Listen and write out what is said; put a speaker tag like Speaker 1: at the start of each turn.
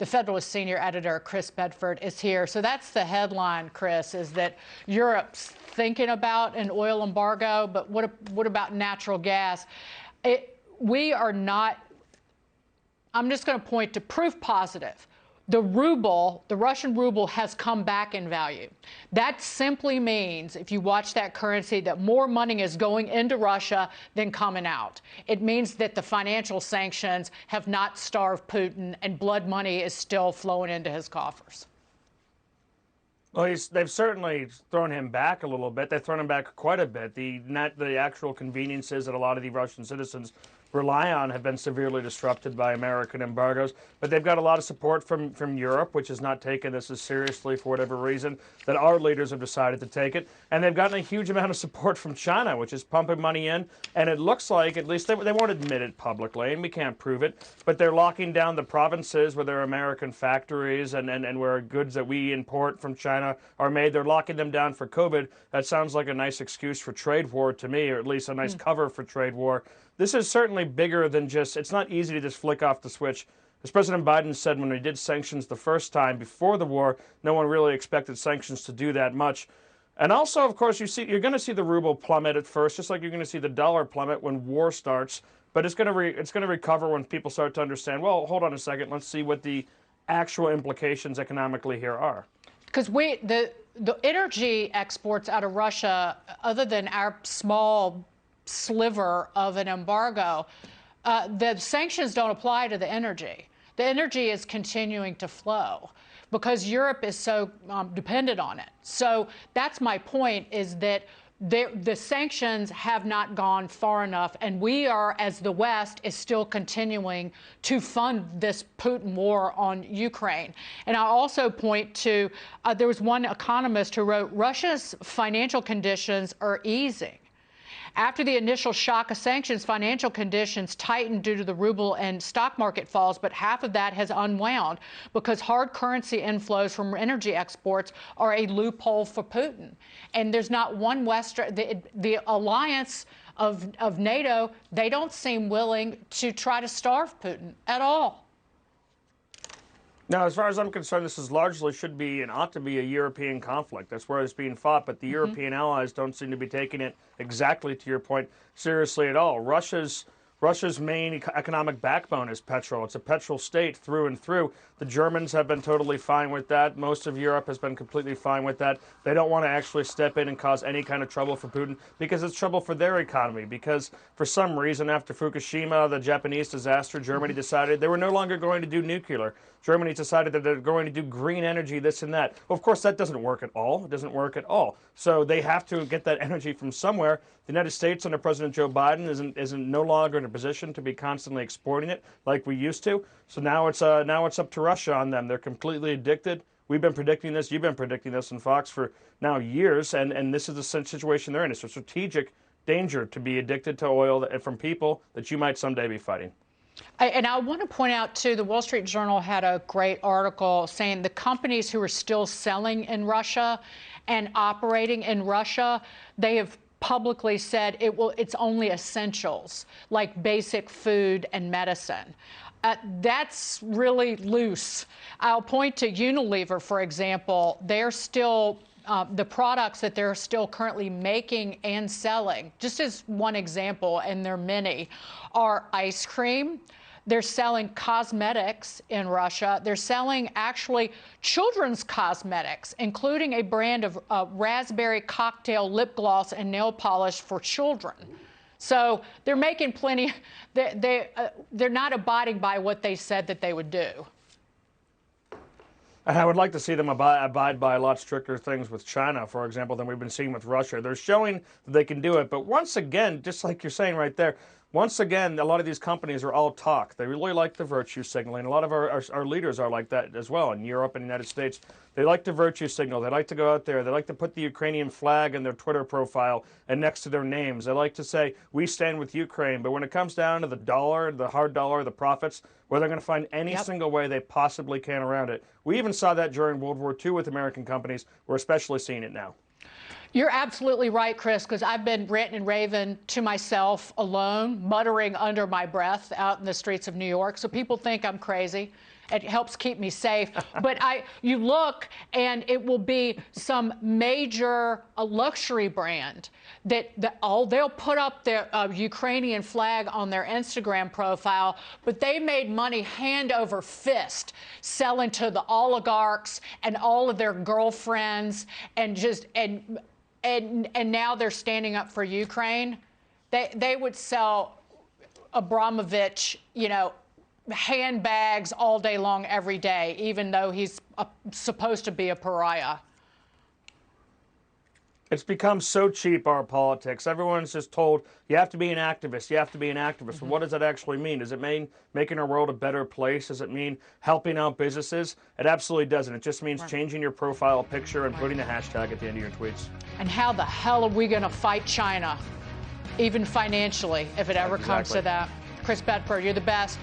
Speaker 1: The Federalist senior editor, Chris Bedford, is here. So that's the headline, Chris, is that Europe's thinking about an oil embargo, but what about natural gas? We are not, I'm just going to point to proof positive. The ruble, the Russian ruble, has come back in value. That simply means, if you watch that currency, that more money is going into Russia than coming out. It means that the financial sanctions have not starved Putin, and blood money is still flowing into his coffers.
Speaker 2: Well, they've certainly thrown him back a little bit. They've thrown him back quite a bit. The actual conveniences that a lot of the Russian citizens rely on have been severely disrupted by American embargoes, but they've got a lot of support from Europe, which has not taken this as seriously for whatever reason that our leaders have decided to take it, and they've gotten a huge amount of support from China, which is pumping money in, and it looks like, at least they won't admit it publicly, and we can't prove it, but they're locking down the provinces where there are American factories and where goods that we import from China are made. They're locking them down for COVID. That sounds like a nice excuse for trade war to me, or at least a nice cover for trade war. This is certainly bigger than just, it's not easy to just flick off the switch. As President Biden said when he did sanctions the first time before the war, no one really expected sanctions to do that much. And also, of course, you're going to see the ruble plummet at first, just like you're going to see the dollar plummet when war starts. But it's going to recover when people start to understand, well, hold on a second, let's see what the actual implications economically here are.
Speaker 1: Because the energy exports out of Russia, other than our small sliver of an embargo, the sanctions don't apply to the energy. The energy is continuing to flow because Europe is so dependent on it. So that's my point, is that the sanctions have not gone far enough, and we are, as the West, is still continuing to fund this Putin war on Ukraine. And I also point to, there was one economist who wrote, Russia's financial conditions are easing. After the initial shock of sanctions, financial conditions tightened due to the ruble and stock market falls, but half of that has unwound because hard currency inflows from energy exports are a loophole for Putin. And there's not one Western, the alliance of NATO, they don't seem willing to try to starve Putin at all.
Speaker 2: Now, as far as I'm concerned, this is largely should be and ought to be a European conflict. That's where it's being fought, but the European allies don't seem to be taking it, exactly to your point, seriously at all. Russia's main economic backbone is petrol. It's a petrol state through and through. The Germans have been totally fine with that. Most of Europe has been completely fine with that. They don't want to actually step in and cause any kind of trouble for Putin because it's trouble for their economy. Because for some reason, after Fukushima, the Japanese disaster, Germany decided they were no longer going to do nuclear. Germany decided that they're going to do green energy, this and that. Well, of course, that doesn't work at all. It doesn't work at all. So they have to get that energy from somewhere. The United States under President Joe Biden isn't no longer in a position to be constantly exporting it like we used to. So now it's up to Russia on them. They're completely addicted. We've been predicting this. You've been predicting this on Fox for now years, and this is the situation they're in. It's a strategic danger to be addicted to oil from people that you might someday be fighting.
Speaker 1: And I want to point out, too, the Wall Street Journal had a great article saying the companies who are still selling in Russia and operating in Russia, they have publicly said it's only essentials, like basic food and medicine. That's really loose. I'll point to Unilever, for example. They're still the products that they're still currently making and selling, just as one example, and there are many, are ice cream. They're selling cosmetics in Russia. They're selling actually children's cosmetics, including a brand of raspberry cocktail lip gloss and nail polish for children. So they're making plenty. They're not abiding by what they said that they would do.
Speaker 2: And I would like to see them abide by a lot stricter things with China, for example, than we've been seeing with Russia. They're showing that they can do it. But once again, just like you're saying right there, once again, a lot of these companies are all talk. They really like the virtue signaling. A lot of our leaders are like that as well in Europe and the United States. They like to virtue signal. They like to go out there. They like to put the Ukrainian flag in their Twitter profile and next to their names. They like to say, we stand with Ukraine. But when it comes down to the dollar, the hard dollar, the profits, where they're going to find any single way they possibly can around it. We even saw that during World War II with American companies. We're especially seeing it now.
Speaker 1: You're absolutely right, Chris, because I've been ranting and raving to myself alone, muttering under my breath out in the streets of New York. So people think I'm crazy. It helps keep me safe. But you look, and it will be some major luxury brand they'll put up their Ukrainian flag on their Instagram profile, but they made money hand over fist selling to the oligarchs and all of their girlfriends, and now they're standing up for Ukraine. They would sell Abramovich, handbags all day long, every day, even though he's supposed to be a pariah.
Speaker 2: It's become so cheap, our politics. Everyone's just told, you have to be an activist, you have to be an activist. Well, what does that actually mean? Does it mean making our world a better place? Does it mean helping out businesses? It absolutely doesn't. It just means changing your profile picture and putting a hashtag at the end of your tweets.
Speaker 1: And how the hell are we going to fight China, even financially, if it ever comes to that? Chris Bedford, you're the best.